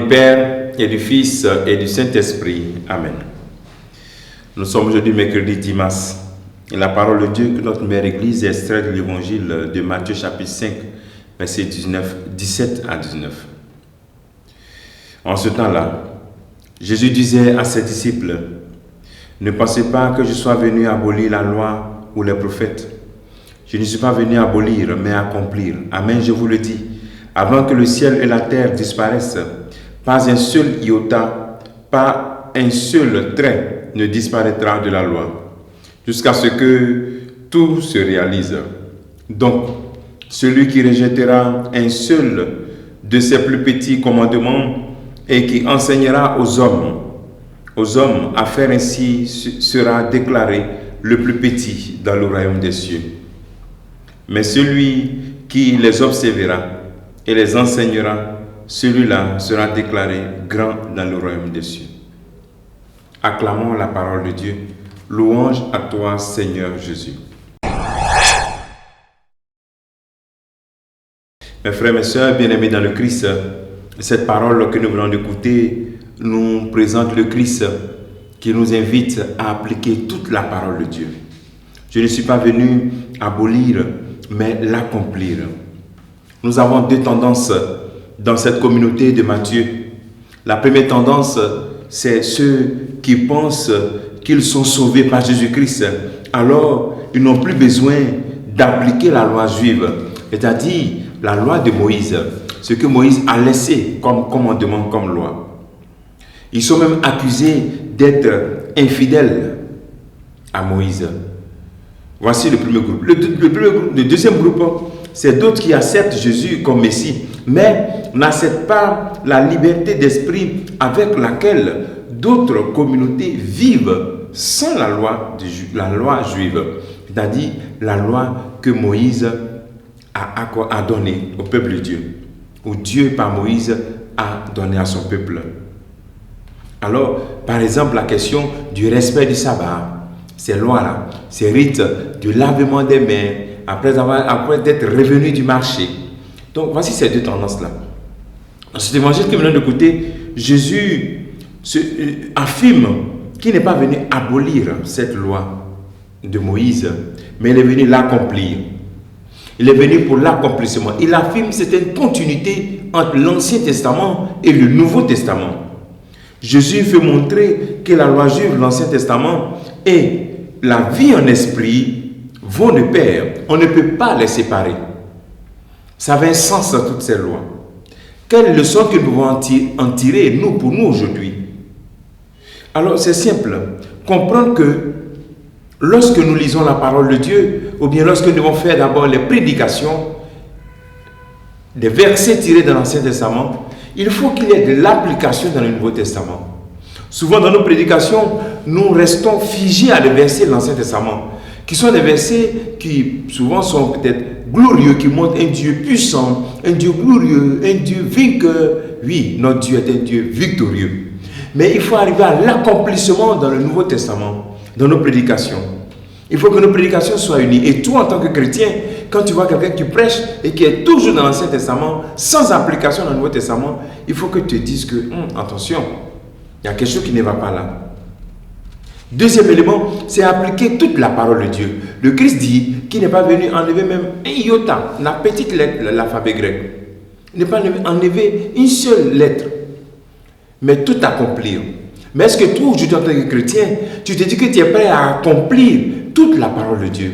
Père et du Fils et du Saint-Esprit. Amen. Nous sommes aujourd'hui mercredi 10 mars. Et la parole de Dieu que notre mère Église est extraite de l'évangile de Matthieu chapitre 5, versets 17 à 19. En ce temps-là, Jésus disait à ses disciples, « Ne pensez pas que je sois venu abolir la loi ou les prophètes. Je ne suis pas venu abolir, mais accomplir. Amen, je vous le dis. Avant que le ciel et la terre disparaissent, pas un seul iota, pas un seul trait ne disparaîtra de la loi, jusqu'à ce que tout se réalise. Donc, celui qui rejettera un seul de ces plus petits commandements et qui enseignera aux hommes à faire ainsi sera déclaré le plus petit dans le royaume des cieux. Mais celui qui les observera et les enseignera, celui-là sera déclaré grand dans le royaume des cieux. » Acclamons la parole de Dieu. Louange à toi, Seigneur Jésus. Mes frères, mes sœurs, bien-aimés dans le Christ, cette parole que nous venons d'écouter nous présente le Christ qui nous invite à appliquer toute la parole de Dieu. Je ne suis pas venu abolir, mais l'accomplir. Nous avons deux tendances dans cette communauté de Matthieu. La première tendance, c'est ceux qui pensent qu'ils sont sauvés par Jésus-Christ. Alors, ils n'ont plus besoin d'appliquer la loi juive, c'est-à-dire la loi de Moïse, ce que Moïse a laissé comme commandement, comme loi. Ils sont même accusés d'être infidèles à Moïse. Voici le premier groupe. Le deuxième groupe, c'est d'autres qui acceptent Jésus comme Messie, mais n'acceptent pas la liberté d'esprit avec laquelle d'autres communautés vivent sans la loi juive, c'est-à-dire la loi que Moïse a donnée au peuple de Dieu, ou Dieu par Moïse a donné à son peuple. Alors, par exemple, la question du respect du sabbat, ces lois-là, ces rites du lavement des mains, après d'être revenu du marché. Donc, voici ces deux tendances-là. Dans cet évangile que nous venons d'écouter, Jésus affirme qu'il n'est pas venu abolir cette loi de Moïse, mais il est venu l'accomplir. Il est venu pour l'accomplissement. Il affirme que c'est une continuité entre l'Ancien Testament et le Nouveau Testament. Jésus fait montrer que la loi juive, l'Ancien Testament et la vie en esprit vont de pair. On ne peut pas les séparer. Ça avait un sens à toutes ces lois. Quelle leçon que nous pouvons en tirer, pour nous aujourd'hui? Alors, c'est simple. Comprendre que lorsque nous lisons la parole de Dieu, ou bien lorsque nous devons faire d'abord les prédications, des versets tirés de l'Ancien Testament, il faut qu'il y ait de l'application dans le Nouveau Testament. Souvent, dans nos prédications, nous restons figés à des versets de l'Ancien Testament, qui sont des versets qui souvent sont peut-être glorieux, qui montrent un Dieu puissant, un Dieu glorieux, un Dieu vainqueur. Oui, notre Dieu est un Dieu victorieux. Mais il faut arriver à l'accomplissement dans le Nouveau Testament, dans nos prédications. Il faut que nos prédications soient unies. Et toi, en tant que chrétien, quand tu vois quelqu'un qui prêche et qui est toujours dans l'Ancien Testament, sans application dans le Nouveau Testament, il faut que tu te dises que, attention, il y a quelque chose qui ne va pas là. Deuxième élément, c'est appliquer toute la parole de Dieu. Le Christ dit qu'il n'est pas venu enlever même un iota, la petite lettre de l'alphabet grec. Il n'est pas venu enlever une seule lettre, mais tout accomplir. Mais est-ce que toi, aujourd'hui, en tant que chrétien, tu te dis que tu es prêt à accomplir toute la parole de Dieu?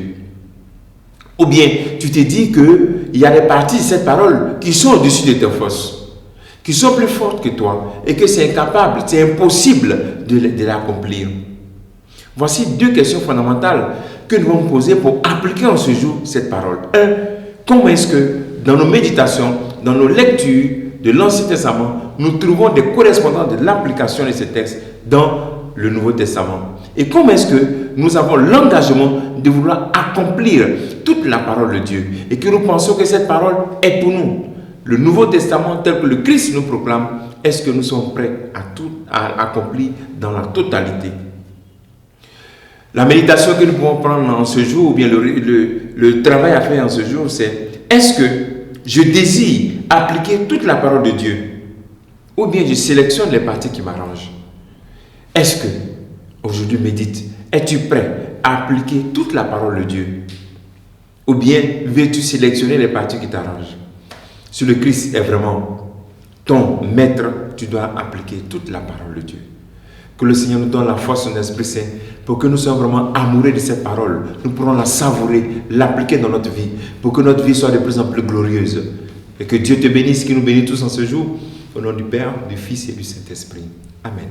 Ou bien, tu te dis qu'il y a des parties de cette parole qui sont au-dessus de tes forces, qui sont plus fortes que toi, et que c'est incapable, c'est impossible de l'accomplir. Voici deux questions fondamentales que nous allons poser pour appliquer en ce jour cette parole. Un, comment est-ce que dans nos méditations, dans nos lectures de l'Ancien Testament, nous trouvons des correspondants de l'application de ces textes dans le Nouveau Testament? Et comment est-ce que nous avons l'engagement de vouloir accomplir toute la parole de Dieu et que nous pensons que cette parole est pour nous? Le Nouveau Testament tel que le Christ nous proclame, est-ce que nous sommes prêts à accomplir dans la totalité? La méditation que nous pouvons prendre en ce jour, ou bien le travail à faire en ce jour, c'est: est-ce que je désire appliquer toute la parole de Dieu Ou bien je sélectionne les parties qui m'arrangent. Est-ce que, aujourd'hui médite, es-tu prêt à appliquer toute la parole de Dieu? Ou bien veux-tu sélectionner les parties qui t'arrangent? Si le Christ est vraiment ton maître, tu dois appliquer toute la parole de Dieu. Que le Seigneur nous donne la force de son Esprit Saint pour que nous soyons vraiment amoureux de cette parole. Nous pourrons la savourer, l'appliquer dans notre vie pour que notre vie soit de plus en plus glorieuse. Et que Dieu te bénisse, qu'il nous bénisse tous en ce jour. Au nom du Père, du Fils et du Saint-Esprit. Amen.